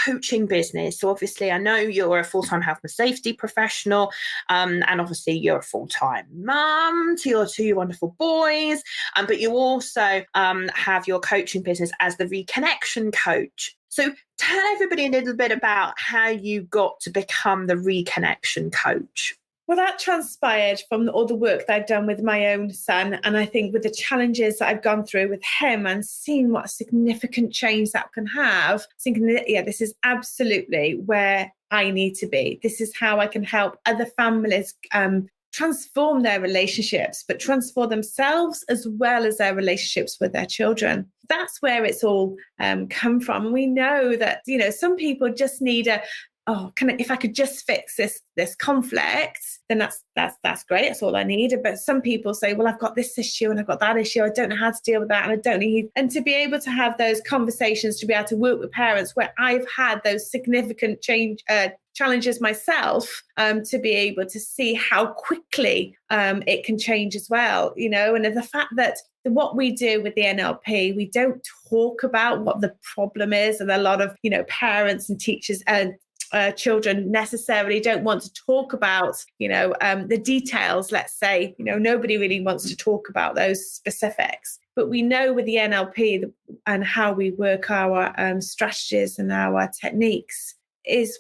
coaching business. So obviously I know you're a full-time health and safety professional, and obviously you're a full-time mum to your two wonderful boys, but you also have your coaching business as the Reconnection Coach. So tell everybody a little bit about how you got to become the Reconnection Coach. Well, that transpired from all the work that I've done with my own son. And I think with the challenges that I've gone through with him and seeing what a significant change that can have, thinking that, this is absolutely where I need to be. This is how I can help other families transform their relationships, but transform themselves as well as their relationships with their children. That's where it's all come from. And we know that, some people just need if I could just fix this conflict, then that's great. That's all I need. But some people say, well, I've got this issue and I've got that issue. I don't know how to deal with that. And I don't need. And to be able to have those conversations, to be able to work with parents where I've had those significant challenges myself, to be able to see how quickly it can change as well, and the fact that what we do with the NLP, we don't talk about what the problem is. And a lot of, parents and teachers and children necessarily don't want to talk about, the details, let's say, nobody really wants to talk about those specifics. But we know with the NLP and how we work our strategies and our techniques is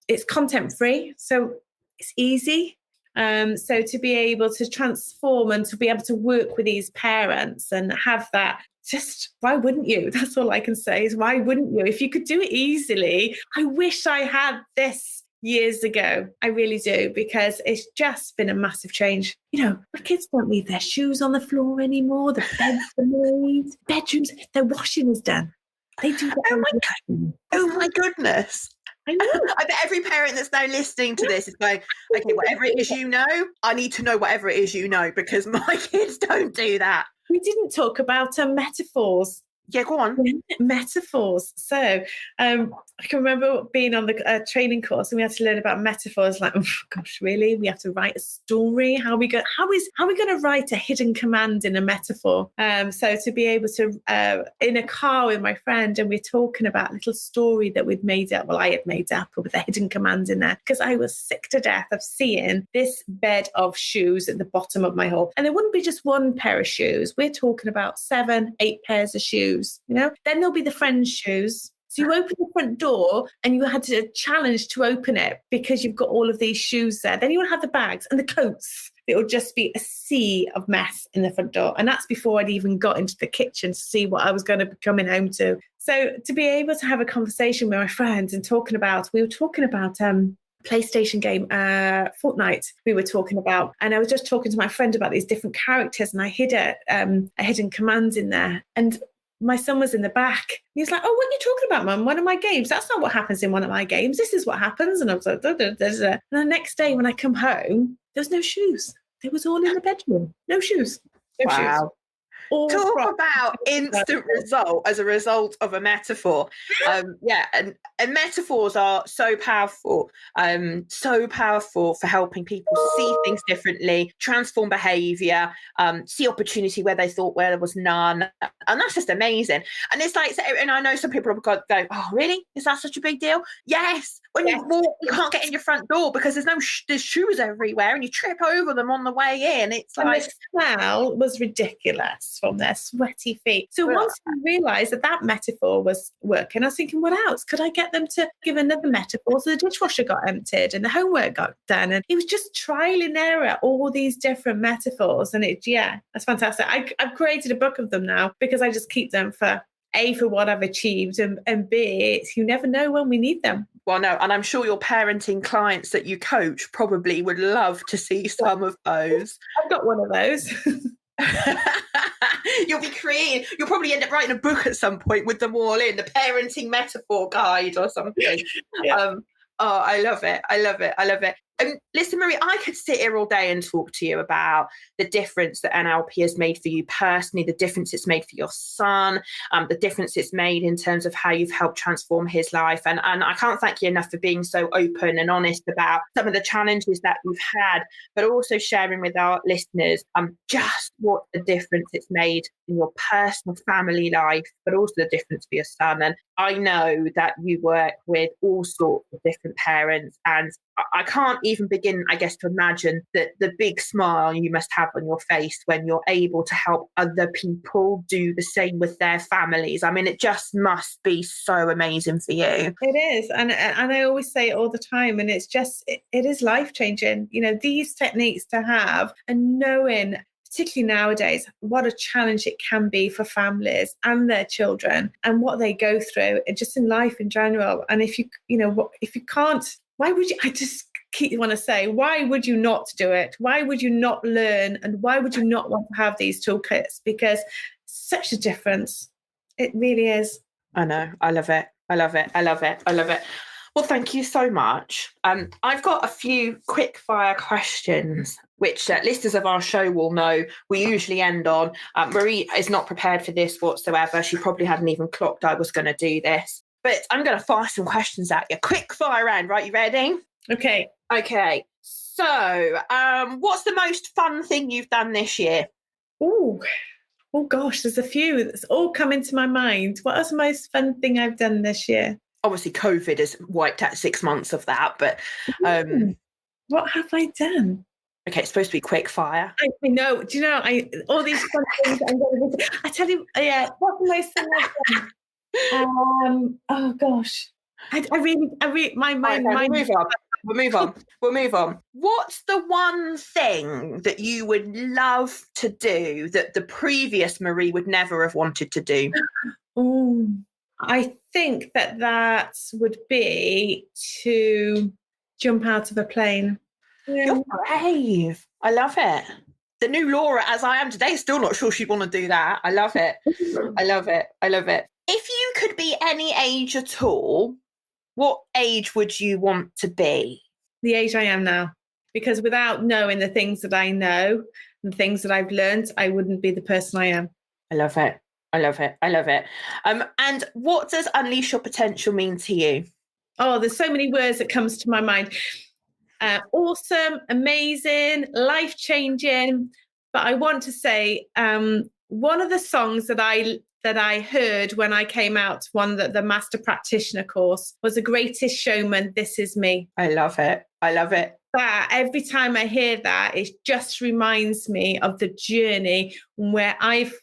it's content free. So it's easy. So to be able to transform and to be able to work with these parents and have that, just why wouldn't you? That's all I can say is why wouldn't you? If you could do it easily, I wish I had this years ago. I really do, because it's just been a massive change. My kids don't leave their shoes on the floor anymore. The beds are made, bedrooms, their washing is done. They do that. Oh my goodness. I know. I bet every parent that's now listening to this is going, okay, whatever it is I need to know whatever it is because my kids don't do that. We didn't talk about metaphors. Yeah, go on. Metaphors. So I can remember being on the training course and we had to learn about metaphors. Like, oh gosh, really? We have to write a story? How are we going to write a hidden command in a metaphor? So to be able to, in a car with my friend, and we're talking about a little story that we'd made up. Well, I had made up with a hidden command in there because I was sick to death of seeing this bed of shoes at the bottom of my hole. And there wouldn't be just one pair of shoes. We're talking about 7, 8 pairs of shoes. Then there'll be the friend's shoes. So you open the front door and you had to challenge to open it because you've got all of these shoes there. Then you will have the bags and the coats. It will just be a sea of mess in the front door. And that's before I'd even got into the kitchen to see what I was going to be coming home to. So to be able to have a conversation with my friends and we were talking about PlayStation game, Fortnite, we were talking about. And I was just talking to my friend about these different characters and I hid a hidden command in there. And my son was in the back. He was like, oh, what are you talking about, Mum? One of my games. That's not what happens in one of my games. This is what happens. And I was like, da, da, da, da. And the next day when I come home, there was no shoes. They was all in the bedroom. No shoes. No shoes. Talk about instant result as a result of a metaphor. And metaphors are so powerful for helping people see things differently, transform behavior, see opportunity where they thought where there was none. And that's just amazing. And it's like, and I know some people will go, oh, really? Is that such a big deal? Yes. When you walk, you can't get in your front door because there's shoes everywhere and you trip over them on the way in. It's like, the smell was ridiculous from their sweaty feet. So once I realised that metaphor was working, I was thinking, what else? Could I get them to give another metaphor? So the dishwasher got emptied and the homework got done. And it was just trial and error, all these different metaphors. And that's fantastic. I've created a book of them now because I just keep them for A, for what I've achieved, and B, you never know when we need them. Well, no, and I'm sure your parenting clients that you coach probably would love to see some of those. I've got one of those. You'll probably end up writing a book at some point with them all in, the parenting metaphor guide or something. I love it. Listen, Marie, I could sit here all day and talk to you about the difference that NLP has made for you personally, the difference it's made for your son, the difference it's made in terms of how you've helped transform his life. And I can't thank you enough for being so open and honest about some of the challenges that you've had, but also sharing with our listeners just what the difference it's made in your personal family life, but also the difference for your son. And I know that you work with all sorts of different parents, and I can't even begin, I guess, to imagine that the big smile you must have on your face when you're able to help other people do the same with their families. I mean, it just must be so amazing for you. It is. And I always say it all the time, and it's just, it is life-changing. These techniques to have, and knowing, particularly nowadays, what a challenge it can be for families and their children and what they go through, and just in life in general. And if you can't, why would you, I just want to say, why would you not do it? Why would you not learn? And why would you not want to have these toolkits? Because such a difference. It really is. I know. I love it. Well, thank you so much. I've got a few quick fire questions, which listeners of our show will know we usually end on. Marie is not prepared for this whatsoever. She probably hadn't even clocked I was going to do this. But I'm going to fire some questions at you. Quick fire round, right? You ready? Okay. So, what's the most fun thing you've done this year? Oh gosh, there's a few that's all come into my mind. What was the most fun thing I've done this year? Obviously, COVID has wiped out 6 months of that, but what have I done? Okay, it's supposed to be quick fire. I know. Do you know? All these fun things. I tell you, what's the most thing I've done? Oh gosh, I really, my mind. Move on. We'll move on. We'll move on. What's the one thing that you would love to do that the previous Marie would never have wanted to do? Oh, I think that would be to jump out of a plane. Yeah. You're brave. I love it. The new Laura, as I am today, still not sure she'd want to do that. I love it. I love it. I love it. If you could be any age at all, what age would you want to be? The age I am now. Because without knowing the things that I know and things that I've learned, I wouldn't be the person I am. I love it. I love it. I love it. And what does unleash your potential mean to you? Oh, there's so many words that comes to my mind. Awesome, amazing, life-changing. But I want to say one of the songs that I heard when I came out, the Master Practitioner course, was The Greatest Showman, This Is Me. I love it. I love it. That every time I hear that, it just reminds me of the journey where I've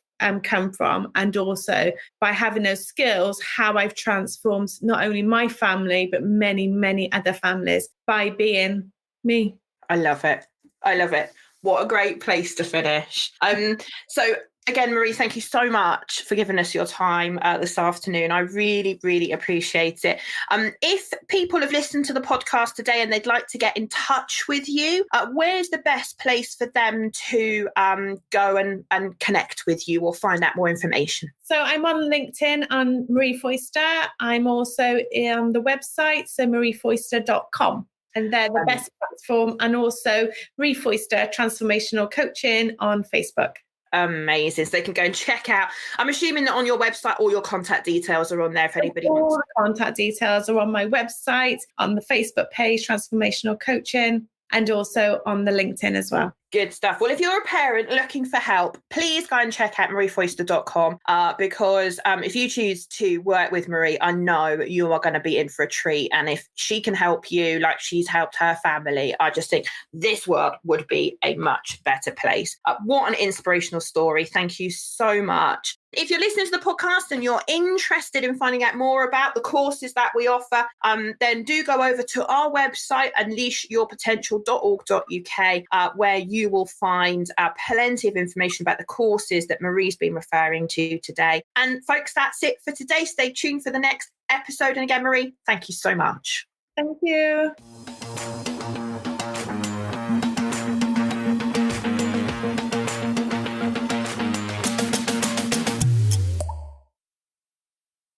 come from, and also by having those skills, how I've transformed not only my family, but many, many other families by being me. I love it. I love it. What a great place to finish. So again, Marie, thank you so much for giving us your time this afternoon. I really, really appreciate it. If people have listened to the podcast today and they'd like to get in touch with you, where's the best place for them to go and connect with you or find out more information? So I'm on LinkedIn on Marie Foister. I'm also on the website, so mariefoister.com. And they're the best platform. And also Marie Foister Transformational Coaching on Facebook. Amazing. So they can go and check out. I'm assuming that on your website, all your contact details are on there if anybody wants. All the contact details are on my website, on the Facebook page, Transformational Coaching, and also on the LinkedIn as well. Good stuff. Well, if you're a parent looking for help, please go and check out mariefoister.com because if you choose to work with Marie, I know you are going to be in for a treat. And if she can help you like she's helped her family, I just think this world would be a much better place. What an inspirational story. Thank you so much. If you're listening to the podcast and you're interested in finding out more about the courses that we offer, then do go over to our website, unleashyourpotential.org.uk, where you will find plenty of information about the courses that Marie's been referring to today. And folks, that's it for today. Stay tuned for the next episode. And again, Marie, thank you so much. Thank you.